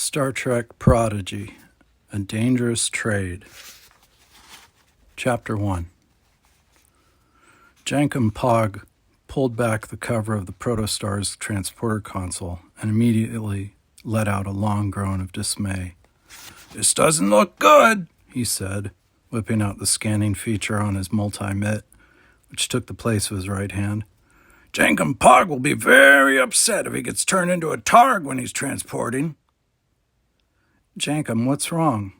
Star Trek Prodigy, A Dangerous Trade. Chapter 1. Jankum Pog pulled back the cover of the Protostar's transporter console and immediately let out a long groan of dismay. "This doesn't look good," he said, whipping out the scanning feature on his multi-mitt, which took the place of his right hand. "Jankum Pog will be very upset if he gets turned into a targ when he's transporting." "Jankum, what's wrong?"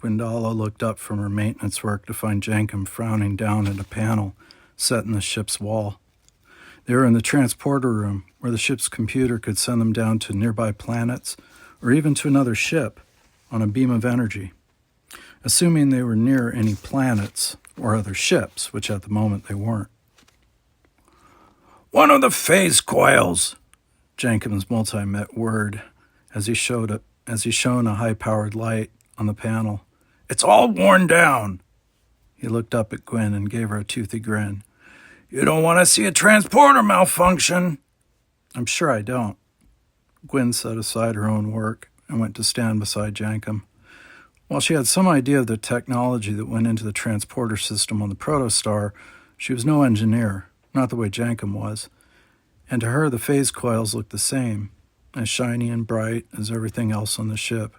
Gwendala looked up from her maintenance work to find Jankum frowning down at a panel set in the ship's wall. They were in the transporter room, where the ship's computer could send them down to nearby planets or even to another ship on a beam of energy, assuming they were near any planets or other ships, which at the moment they weren't. "One of the phase coils," Jankum's multi-met whirred as he shone a high-powered light on the panel. "It's all worn down." He looked up at Gwen and gave her a toothy grin. "You don't want to see a transporter malfunction." "I'm sure I don't." Gwen set aside her own work and went to stand beside Jankum. While she had some idea of the technology that went into the transporter system on the Protostar, she was no engineer, not the way Jankum was, and to her the phase coils looked the same, as shiny and bright as everything else on the ship.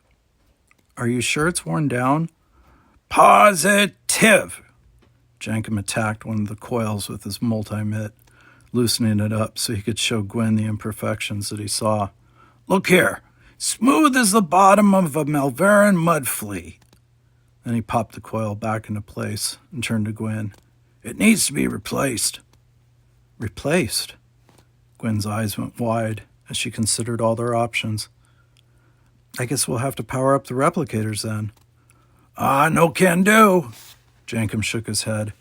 "Are you sure it's worn down?" "Positive!" Jankum attacked one of the coils with his multi-mitt, loosening it up so he could show Gwen the imperfections that he saw. "Look here, smooth as the bottom of a Malveran mud flea." Then he popped the coil back into place and turned to Gwen. "It needs to be replaced." "Replaced?" Gwen's eyes went wide as she considered all their options. "I guess we'll have to power up the replicators then." No can do." Jankum shook his head.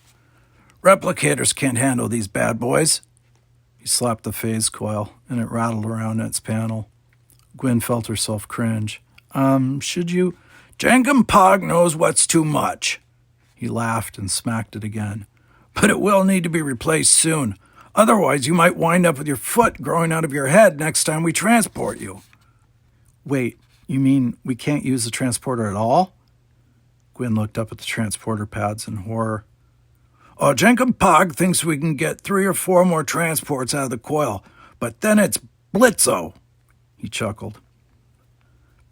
"Replicators can't handle these bad boys." He slapped the phase coil, and it rattled around its panel. Gwen felt herself cringe. Should you—" "Jankum Pog knows what's too much." He laughed and smacked it again. "But it will need to be replaced soon. Otherwise, you might wind up with your foot growing out of your head next time we transport you." "Wait, you mean we can't use the transporter at all?" Gwen looked up at the transporter pads in horror. Jankum Pog thinks we can get 3 or 4 more transports out of the coil, but then it's blitzo." He chuckled.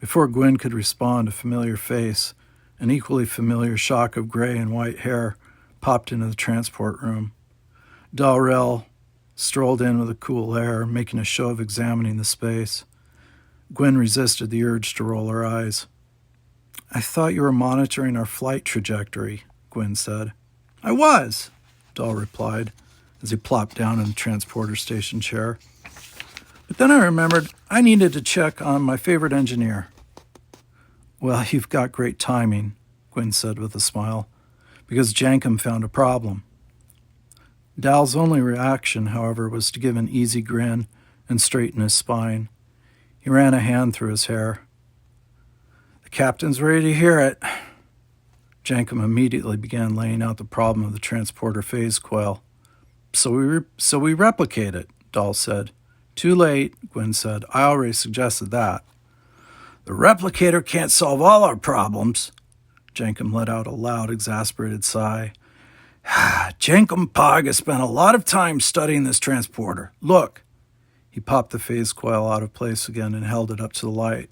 Before Gwen could respond, a familiar face, an equally familiar shock of gray and white hair, popped into the transport room. Dalrell strolled in with a cool air, making a show of examining the space. Gwen resisted the urge to roll her eyes. "I thought you were monitoring our flight trajectory," Gwen said. "I was," Dahl replied, as he plopped down in the transporter station chair. "But then I remembered I needed to check on my favorite engineer." "Well, you've got great timing," Gwen said with a smile, "because Jankum found a problem." Dal's only reaction, however, was to give an easy grin and straighten his spine. He ran a hand through his hair. "The captain's ready to hear it." Jankum immediately began laying out the problem of the transporter phase coil. So we replicate it," Dahl said. "Too late," Gwen said. "I already suggested that." "The replicator can't solve all our problems." Jankum let out a loud, exasperated sigh. "Jankum Pog has spent a lot of time studying this transporter. Look." He popped the phase coil out of place again and held it up to the light.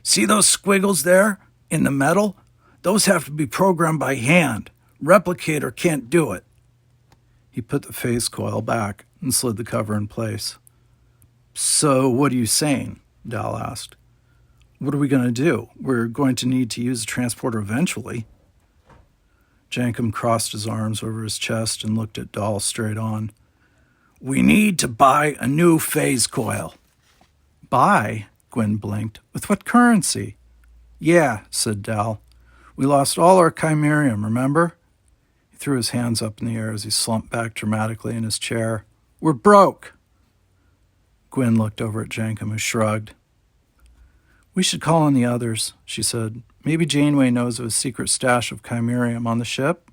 "See those squiggles there in the metal? Those have to be programmed by hand. Replicator can't do it." He put the phase coil back and slid the cover in place. "So what are you saying?" Dal asked. "What are we going to do? We're going to need to use the transporter eventually." Jankum crossed his arms over his chest and looked at Dahl straight on. "We need to buy a new phase coil." "Buy?" Gwen blinked. "With what currency?" "Yeah," said Dal. "We lost all our chimerium, remember?" He threw his hands up in the air as he slumped back dramatically in his chair. "We're broke." Gwen looked over at Jankum, who shrugged. "We should call on the others," she said. "Maybe Janeway knows of a secret stash of chimerium on the ship."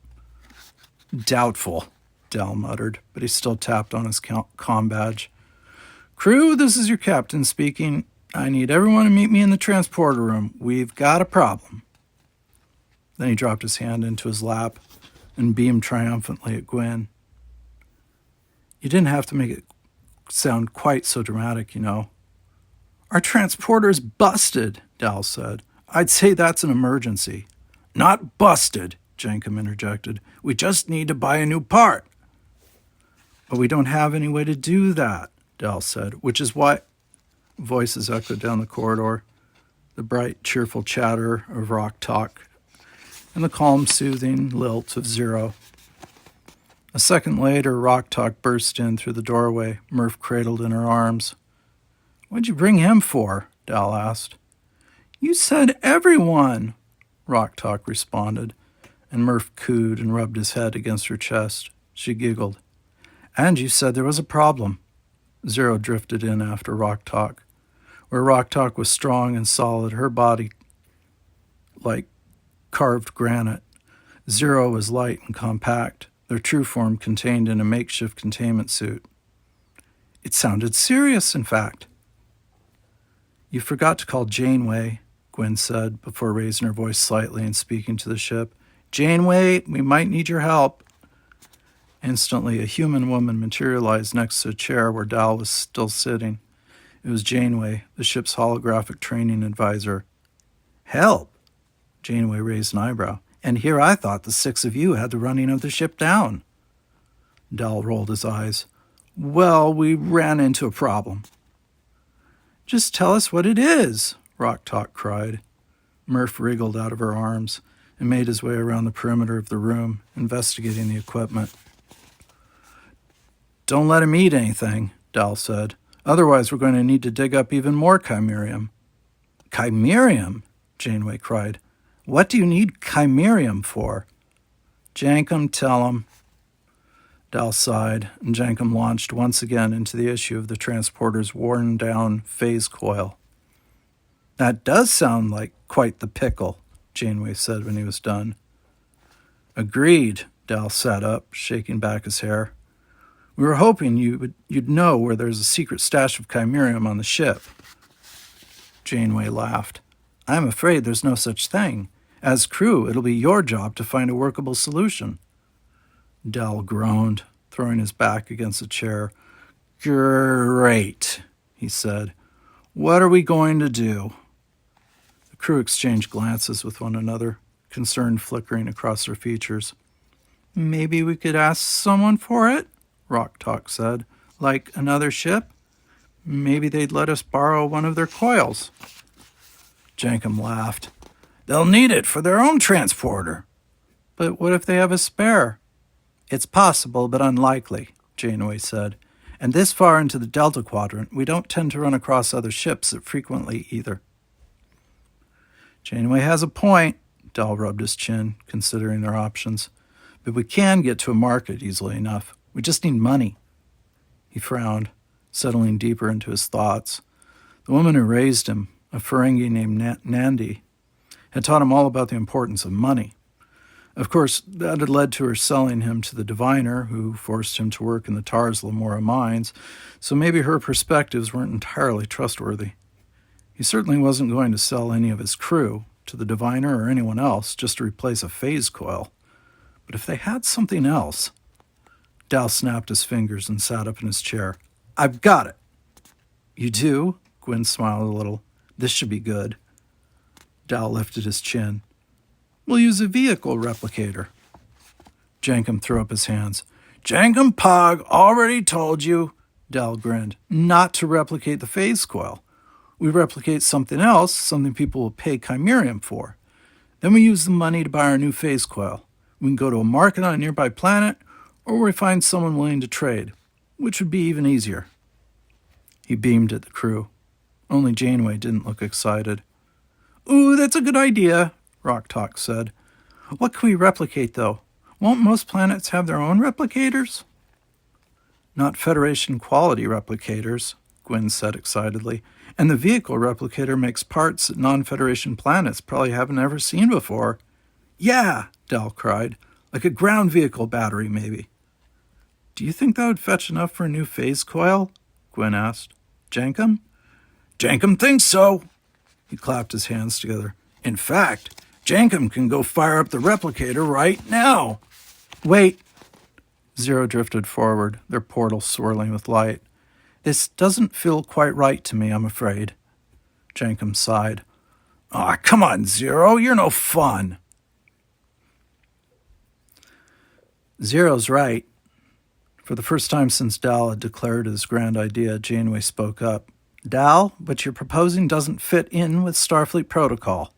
"Doubtful," Dal muttered, but he still tapped on his comm badge. "Crew, this is your captain speaking. I need everyone to meet me in the transporter room. We've got a problem. Then he dropped his hand into his lap and beamed triumphantly at Gwen. You didn't have to make it sound quite so dramatic, you know. Our transporter's busted, Dal said. I'd say that's an emergency. Not busted, Jankum interjected. We just need to buy a new part. But we don't have any way to do that, Dal said, which is why... Voices echoed down the corridor, the bright, cheerful chatter of rock talk and the calm, soothing lilt of Zero. A second later, rock talk burst in through the doorway, Murph cradled in her arms. What'd you bring him for? Dal asked. You said everyone, rock talk responded, and Murph cooed and rubbed his head against her chest. She giggled. And you said there was a problem. Zero drifted in after rock talk. Where rock talk was strong and solid, her body like carved granite. Zero was light and compact, their true form contained in a makeshift containment suit. It sounded serious, in fact. You forgot to call Janeway, Gwen said, before raising her voice slightly and speaking to the ship. Janeway, we might need your help. Instantly, a human woman materialized next to a chair where Dal was still sitting. It was Janeway, the ship's holographic training advisor. Help! Janeway raised an eyebrow. And here I thought the 6 of you had the running of the ship down. Dal rolled his eyes. Well, we ran into a problem. Just tell us what it is, Rock Talk cried. Murph wriggled out of her arms and made his way around the perimeter of the room, investigating the equipment. Don't let him eat anything, Dal said. Otherwise, we're going to need to dig up even more chimerium. Chimerium? Janeway cried. What do you need chimerium for? Jankum, tell him. Dal sighed, and Jankum launched once again into the issue of the transporter's worn-down phase coil. That does sound like quite the pickle, Janeway said when he was done. Agreed, Dal sat up, shaking back his hair. We were hoping you'd know where there's a secret stash of chimerium on the ship. Janeway laughed. I'm afraid there's no such thing. As crew, it'll be your job to find a workable solution. Dal groaned, throwing his back against a chair. Great, he said. What are we going to do? The crew exchanged glances with one another, concern flickering across their features. Maybe we could ask someone for it? Rock Talk said. Like another ship? Maybe they'd let us borrow one of their coils. Jankum laughed. They'll need it for their own transporter. But what if they have a spare? It's possible, but unlikely, Janeway said. And this far into the Delta Quadrant, we don't tend to run across other ships that frequently either. Janeway has a point, Dal rubbed his chin, considering their options. But we can get to a market easily enough. We just need money. He frowned, settling deeper into his thoughts. The woman who raised him, a Ferengi named Nandi, had taught him all about the importance of money. Of course, that had led to her selling him to the diviner, who forced him to work in the Tars Lamora mines, so maybe her perspectives weren't entirely trustworthy. He certainly wasn't going to sell any of his crew to the diviner or anyone else just to replace a phase coil. But if they had something else... Dal snapped his fingers and sat up in his chair. I've got it. You do? Gwen smiled a little. This should be good. Dal lifted his chin. We'll use a vehicle replicator. Jankum threw up his hands. Jankum Pog already told you, Dal grinned, not to replicate the phase coil. We replicate something else, something people will pay chimerium for. Then we use the money to buy our new phase coil. We can go to a market on a nearby planet, or we find someone willing to trade, which would be even easier. He beamed at the crew. Only Janeway didn't look excited. Ooh, that's a good idea, Rock Talk said. What can we replicate, though? Won't most planets have their own replicators? Not Federation quality replicators, Gwen said excitedly. And the vehicle replicator makes parts that non-Federation planets probably haven't ever seen before. Yeah, Dal cried. Like a ground vehicle battery, maybe. Do you think that would fetch enough for a new phase coil? Gwen asked. Jankum? Jankum thinks so. He clapped his hands together. In fact, Jankum can go fire up the replicator right now. Wait. Zero drifted forward, their portal swirling with light. This doesn't feel quite right to me, I'm afraid. Jankum sighed. Aw, come on, Zero, you're no fun. Zero's right. For the first time since Dal had declared his grand idea, Janeway spoke up. Dal, what you're proposing doesn't fit in with Starfleet protocol.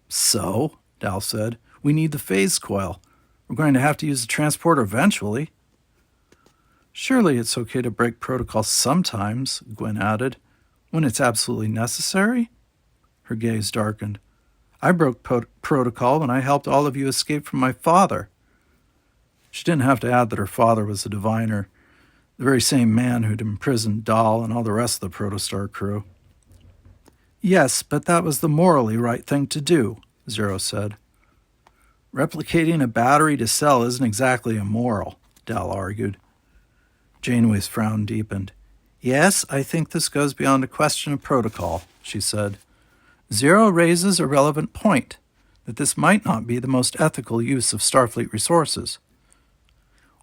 So, Dal said, we need the phase coil. We're going to have to use the transporter eventually. Surely it's okay to break protocol sometimes, Gwen added. When it's absolutely necessary? Her gaze darkened. I broke protocol when I helped all of you escape from my father. She didn't have to add that her father was a diviner, the very same man who'd imprisoned Dal and all the rest of the Protostar crew. Yes, but that was the morally right thing to do, Zero said. Replicating a battery to cell isn't exactly immoral, Dal argued. Janeway's frown deepened. Yes, I think this goes beyond a question of protocol, she said. Zero raises a relevant point, that this might not be the most ethical use of Starfleet resources.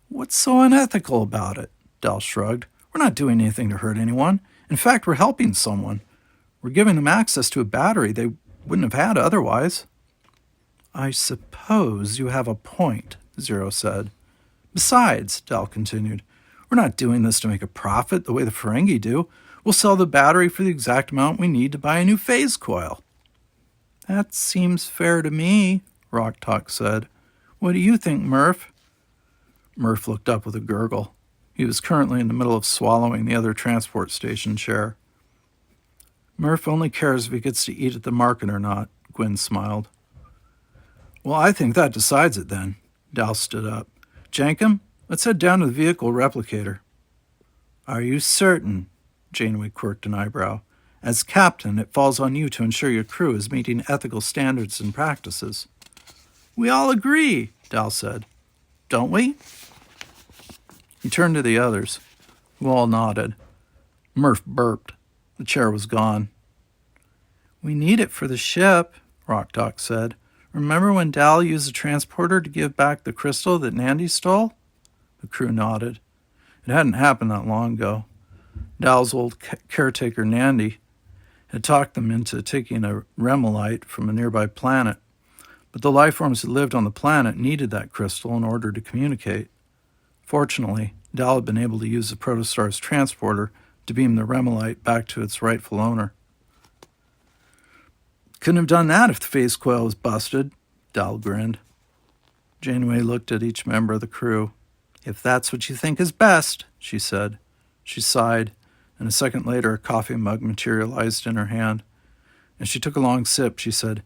What's so unethical about it? Dal shrugged. We're not doing anything to hurt anyone. In fact, we're helping someone. We're giving them access to a battery they wouldn't have had otherwise. I suppose you have a point, Zero said. Besides, Dal continued, we're not doing this to make a profit the way the Ferengi do. We'll sell the battery for the exact amount we need to buy a new phase coil. That seems fair to me, Rocktalk said. What do you think, Murph? Murph looked up with a gurgle. He was currently in the middle of swallowing the other transport station chair. Murph only cares if he gets to eat at the market or not, Gwen smiled. Well, I think that decides it then. Dal stood up. Jankum, let's head down to the vehicle replicator. Are you certain? Janeway quirked an eyebrow. As captain, it falls on you to ensure your crew is meeting ethical standards and practices. We all agree, Dal said. Don't we? He turned to the others, who all nodded. Murph burped. The chair was gone. We need it for the ship, Rocktalk said. Remember when Dal used the transporter to give back the crystal that Nandi stole? The crew nodded. It hadn't happened that long ago. Dal's old caretaker Nandi had talked them into taking a remolite from a nearby planet, but the life forms who lived on the planet needed that crystal in order to communicate. Fortunately, Dal had been able to use the Protostar's transporter to beam the remolite back to its rightful owner. Couldn't have done that if the phase coil was busted, Dal grinned. Janeway looked at each member of the crew. If that's what you think is best, she said. She sighed, and a second later a coffee mug materialized in her hand. As she took a long sip, she said,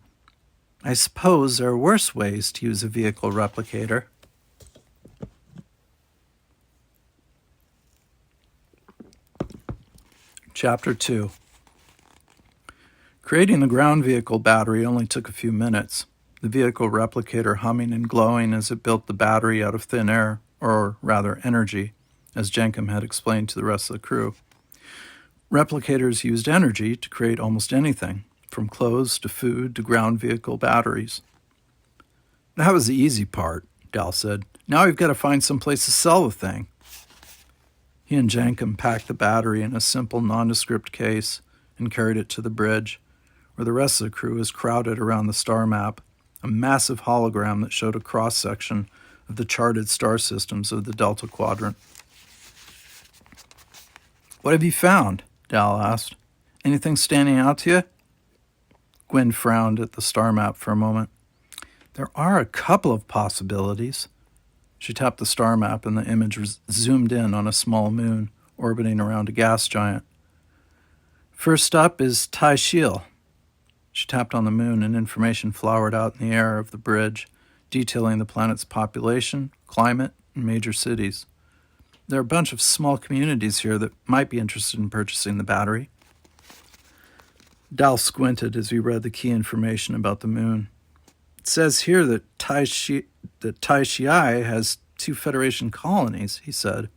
I suppose there are worse ways to use a vehicle replicator. Chapter 2. Creating the ground vehicle battery only took a few minutes, the vehicle replicator humming and glowing as it built the battery out of thin air, or rather energy, as Jankum had explained to the rest of the crew. Replicators used energy to create almost anything, from clothes to food to ground vehicle batteries. That was the easy part, Dal said. Now we've got to find some place to sell the thing. He and Jankum packed the battery in a simple, nondescript case and carried it to the bridge, where the rest of the crew was crowded around the star map, a massive hologram that showed a cross-section of the charted star systems of the Delta Quadrant. What have you found? Dal asked. Anything standing out to you? Gwen frowned at the star map for a moment. There are a couple of possibilities. She tapped the star map and the image zoomed in on a small moon orbiting around a gas giant. First up is Tai Shiel. She tapped on the moon and information flowered out in the air of the bridge, detailing the planet's population, climate, and major cities. There are a bunch of small communities here that might be interested in purchasing the battery. Dal squinted as he read the key information about the moon. It says here that Tai Shiai has 2 Federation colonies, he said.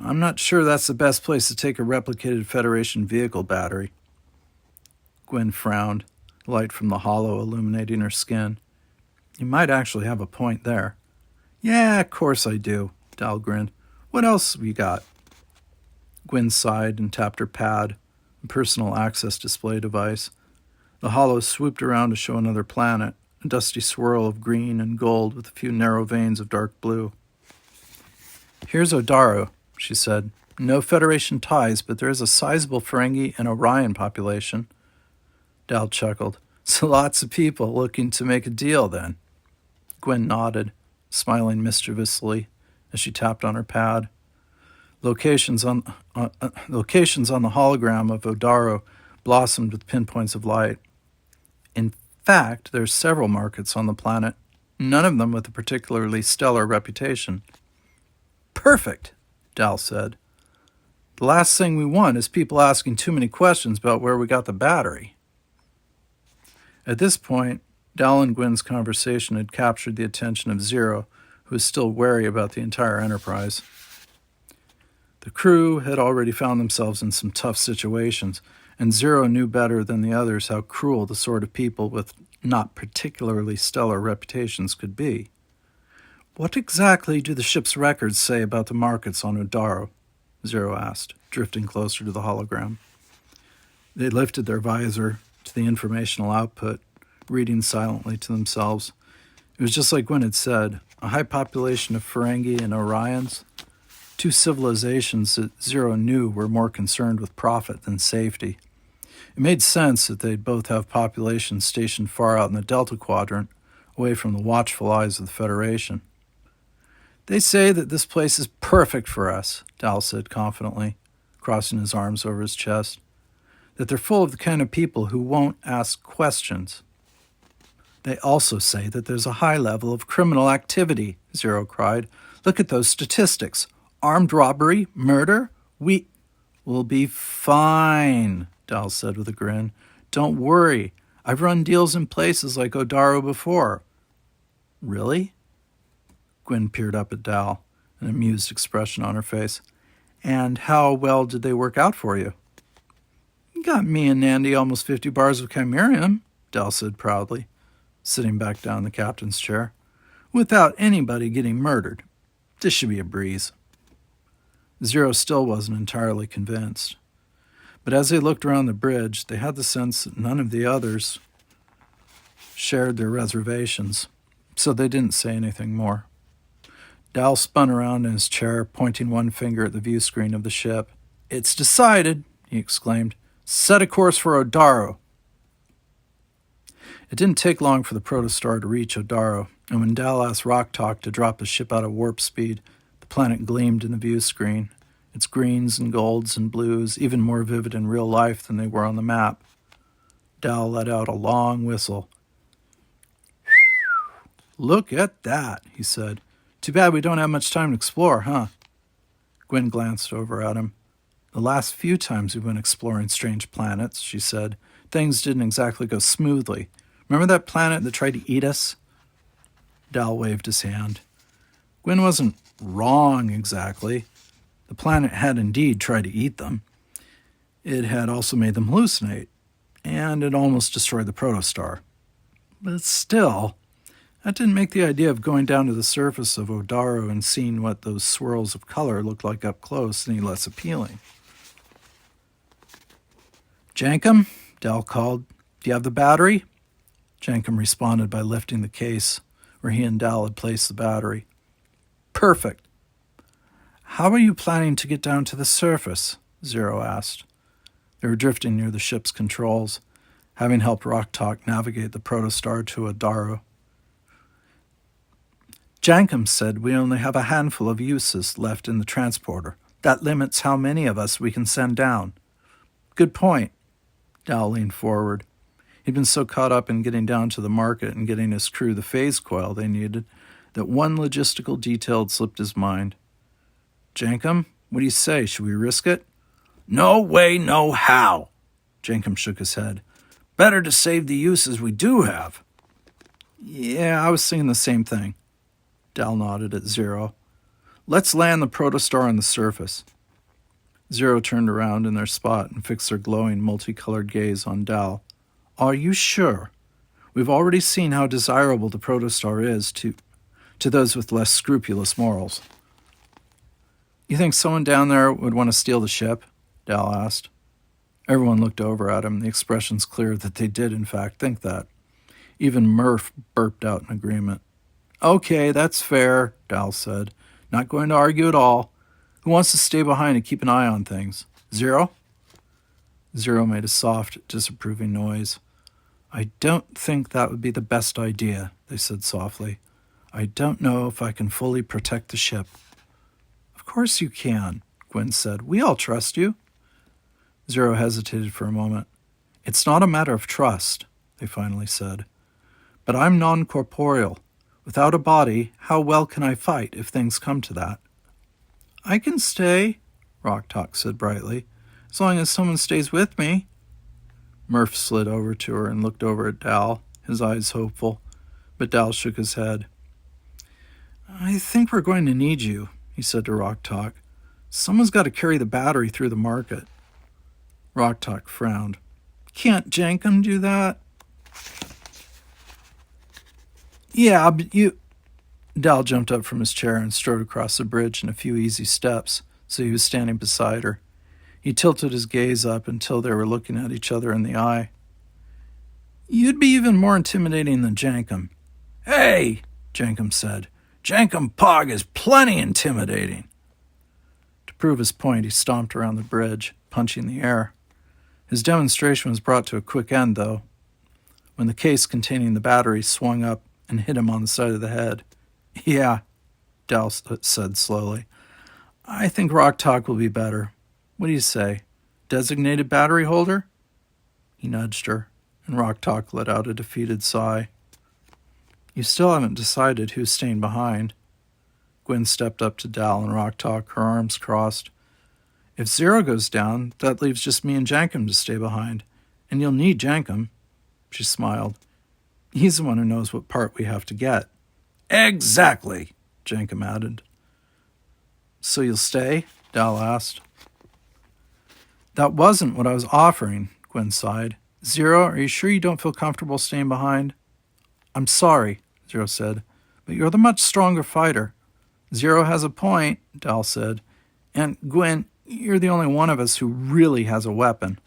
I'm not sure that's the best place to take a replicated Federation vehicle battery. Gwen frowned, light from the hollow illuminating her skin. You might actually have a point there. Yeah, of course I do, Dal grinned. What else have you got? Gwen sighed and tapped her pad, a personal access display device. The hollow swooped around to show another planet, a dusty swirl of green and gold with a few narrow veins of dark blue. Here's Odaro, she said. No Federation ties, but there is a sizable Ferengi and Orion population. Dal chuckled. So lots of people looking to make a deal, then. Gwen nodded, smiling mischievously as she tapped on her pad. Locations on the hologram of Odaro blossomed with pinpoints of light. In fact, there are several markets on the planet, none of them with a particularly stellar reputation. Perfect, Dal said. The last thing we want is people asking too many questions about where we got the battery. At this point, Dal and Gwen's conversation had captured the attention of Zero, who was still wary about the entire enterprise. The crew had already found themselves in some tough situations, and Zero knew better than the others how cruel the sort of people with not particularly stellar reputations could be. What exactly do the ship's records say about the markets on Odaro? Zero asked, drifting closer to the hologram. They lifted their visor to the informational output, reading silently to themselves. It was just like Gwen had said, a high population of Ferengi and Orions, two civilizations that Zero knew were more concerned with profit than safety. It made sense that they'd both have populations stationed far out in the Delta Quadrant, away from the watchful eyes of the Federation. They say that this place is perfect for us, Dal said confidently, crossing his arms over his chest. That they're full of the kind of people who won't ask questions. They also say that there's a high level of criminal activity, Zero cried. Look at those statistics. Armed robbery, murder. We'll be fine, Dal said with a grin. Don't worry. I've run deals in places like Odaro before. Really? Gwen peered up at Dal, an amused expression on her face. And how well did they work out for you? You got me and Nandy almost 50 bars of chimerium, Dal said proudly, sitting back down in the captain's chair, without anybody getting murdered. This should be a breeze. Zero still wasn't entirely convinced. But as they looked around the bridge, they had the sense that none of the others shared their reservations, so they didn't say anything more. Dal spun around in his chair, pointing one finger at the view screen of the ship. It's decided, he exclaimed. Set a course for Odaro. It didn't take long for the protostar to reach Odaro, and when Dal asked Rock Talk to drop the ship out of warp speed, the planet gleamed in the view screen, its greens and golds and blues even more vivid in real life than they were on the map. Dal let out a long whistle. Look at that, he said. Too bad we don't have much time to explore, huh? Gwen glanced over at him. The last few times we went exploring strange planets, she said, things didn't exactly go smoothly. Remember that planet that tried to eat us? Dal waved his hand. Gwen wasn't wrong exactly. The planet had indeed tried to eat them. It had also made them hallucinate, and it almost destroyed the protostar. But still, that didn't make the idea of going down to the surface of Odaro and seeing what those swirls of color looked like up close any less appealing. Jankum, Dal called. Do you have the battery? Jankum responded by lifting the case where he and Dal had placed the battery. Perfect. How are you planning to get down to the surface? Zero asked. They were drifting near the ship's controls, having helped Rock Talk navigate the protostar to Odaro. Jankum said we only have a handful of uses left in the transporter. That limits how many of us we can send down. Good point. Dal leaned forward. He'd been so caught up in getting down to the market and getting his crew the phase coil they needed that one logistical detail had slipped his mind. Jankum, what do you say? Should we risk it? No way, no how. Jankum shook his head. Better to save the uses we do have. Yeah, I was thinking the same thing. Dal nodded at Zero. Let's land the protostar on the surface. Zero turned around in their spot and fixed their glowing, multicolored gaze on Dal. Are you sure? We've already seen how desirable the protostar is to those with less scrupulous morals. You think someone down there would want to steal the ship? Dal asked. Everyone looked over at him, the expressions clear that they did in fact think that. Even Murph burped out in agreement. Okay, that's fair, Dal said. Not going to argue at all. Who wants to stay behind and keep an eye on things? Zero? Zero made a soft, disapproving noise. I don't think that would be the best idea, they said softly. I don't know if I can fully protect the ship. Of course you can, Gwen said. We all trust you. Zero hesitated for a moment. It's not a matter of trust, they finally said. But I'm non-corporeal. Without a body, how well can I fight if things come to that? I can stay, Rocktalk said brightly, as long as someone stays with me. Murph slid over to her and looked over at Dal, his eyes hopeful, but Dal shook his head. I think we're going to need you, he said to Rocktalk. Someone's got to carry the battery through the market. Rocktalk frowned. Can't Jankum do that? Yeah, but you... Dal jumped up from his chair and strode across the bridge in a few easy steps, so he was standing beside her. He tilted his gaze up until they were looking at each other in the eye. You'd be even more intimidating than Jankum. Hey, Jankum said. Jankum Pog is plenty intimidating. To prove his point, he stomped around the bridge, punching the air. His demonstration was brought to a quick end, though, when the case containing the battery swung up and hit him on the side of the head. Yeah, Dal said slowly. I think Rocktalk will be better. What do you say? Designated battery holder? He nudged her, and Rocktalk let out a defeated sigh. You still haven't decided who's staying behind. Gwen stepped up to Dal and Rocktalk, her arms crossed. If Zero goes down, that leaves just me and Jankum to stay behind. And you'll need Jankum. She smiled. He's the one who knows what part we have to get. Exactly, Jankum added. So you'll stay? Dal asked. That wasn't what I was offering, Gwen sighed. Zero, are you sure you don't feel comfortable staying behind? I'm sorry, Zero said, but you're the much stronger fighter. Zero has a point, Dal said. And, Gwen, you're the only one of us who really has a weapon.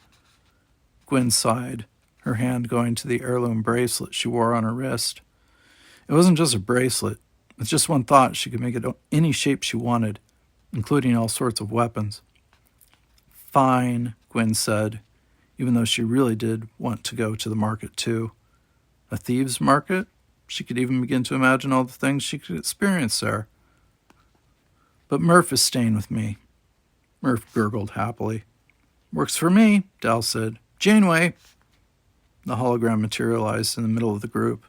Gwen sighed, her hand going to the heirloom bracelet she wore on her wrist. It wasn't just a bracelet. With just one thought, she could make it any shape she wanted, including all sorts of weapons. Fine, Gwen said, even though she really did want to go to the market too. A thieves' market? She could even begin to imagine all the things she could experience there. But Murph is staying with me. Murph gurgled happily. Works for me, Dal said. Janeway. The hologram materialized in the middle of the group,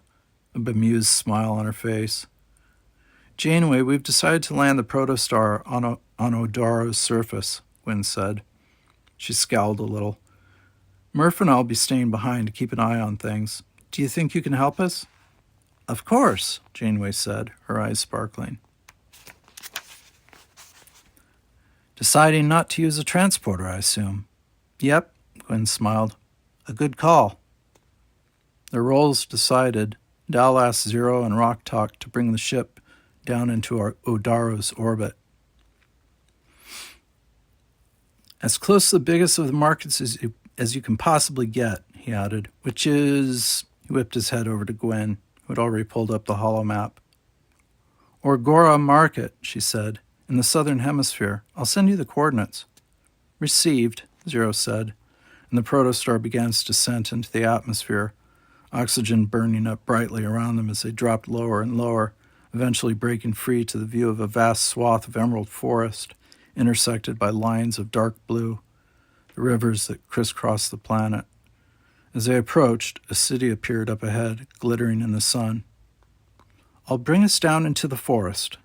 a bemused smile on her face. Janeway, we've decided to land the protostar on Odaro's surface, Gwen said. She scowled a little. Murph and I'll be staying behind to keep an eye on things. Do you think you can help us? Of course, Janeway said, her eyes sparkling. Deciding not to use a transporter, I assume. Yep, Gwen smiled. A good call. Their roles decided, Dal asked Zero and Rocktalk to bring the ship down into our Odaro's orbit. As close to the biggest of the markets as you can possibly get, he added, which is... He whipped his head over to Gwen, who had already pulled up the holomap. Orgora Market, she said, in the southern hemisphere. I'll send you the coordinates. Received, Zero said, and the protostar began its descent into the atmosphere, oxygen burning up brightly around them as they dropped lower and lower, eventually breaking free to the view of a vast swath of emerald forest, intersected by lines of dark blue, the rivers that crisscrossed the planet. As they approached, a city appeared up ahead, glittering in the sun. I'll bring us down into the forest,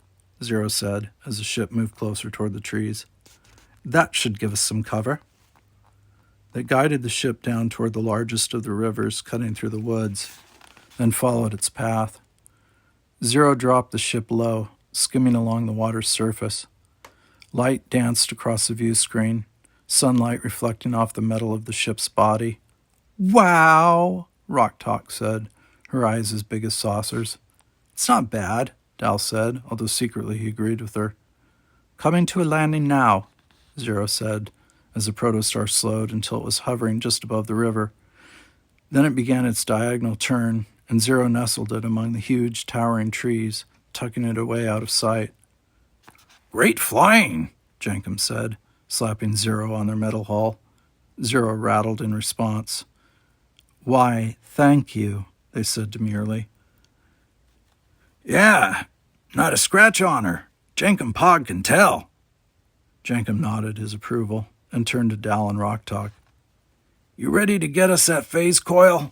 Zero said, as the ship moved closer toward the trees. That should give us some cover. They guided the ship down toward the largest of the rivers, cutting through the woods, then followed its path. Zero dropped the ship low, skimming along the water's surface. Light danced across the view screen, sunlight reflecting off the metal of the ship's body. Wow, Rock Talk said, her eyes as big as saucers. It's not bad, Dal said, although secretly he agreed with her. Coming to a landing now, Zero said, as the protostar slowed until it was hovering just above the river. Then it began its diagonal turn, and Zero nestled it among the huge, towering trees, tucking it away out of sight. Great flying, Jenkum said, slapping Zero on their metal hull. Zero rattled in response. Why, thank you, they said demurely. Yeah, not a scratch on her. Jenkum Pog can tell. Jenkum nodded his approval and turned to Dal and Rock Talk. You ready to get us that phase coil?